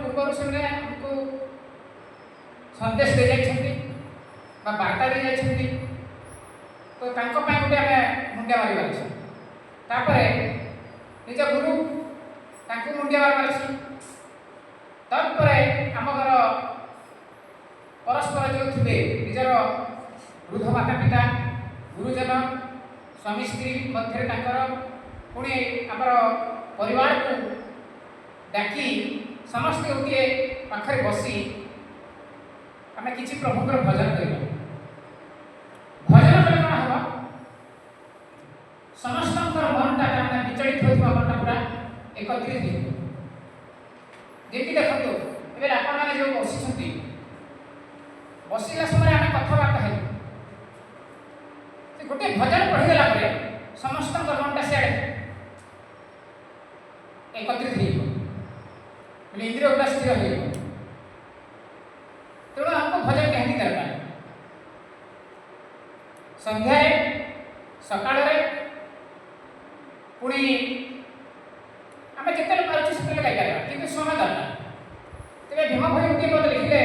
पूर्व से हमको संदेश दे जाइछन्ति बा वार्ता दे जाइछन्ति तो तांको पाए गोटे आमे मुंडिया मारिबार अछि तापरे निज गुरु तांको मुंडिया मारिबार अछि तत्परे आम घर परस्पर जो थे निजर वृद्ध माता पिता गुरुजन स्वामी स्त्री मध्य पुणी आमर परिवार को डाकी समस्ते गोटे पाखे बसी आम कि प्रभुकर भजन कर भजन कले कौन हम समस्त मनटा विचलित होता मनटा पूरा एकत्रित हो जमी देखो ए आपण मैंने जो बसी बसला समय आम कथबार्ता है गोटे भजन पढ़ीदेला समस्त मनटा सियाड़े एकत्रित हो इंद्रिय गुड़ा स्थिर हो तेणु हमको भजन निहाती दरकार संध्या सकाल पुणी आम जिते पार्टी से गाई कि समय दरकार तेज भीम भाई गोटे मत लिखिले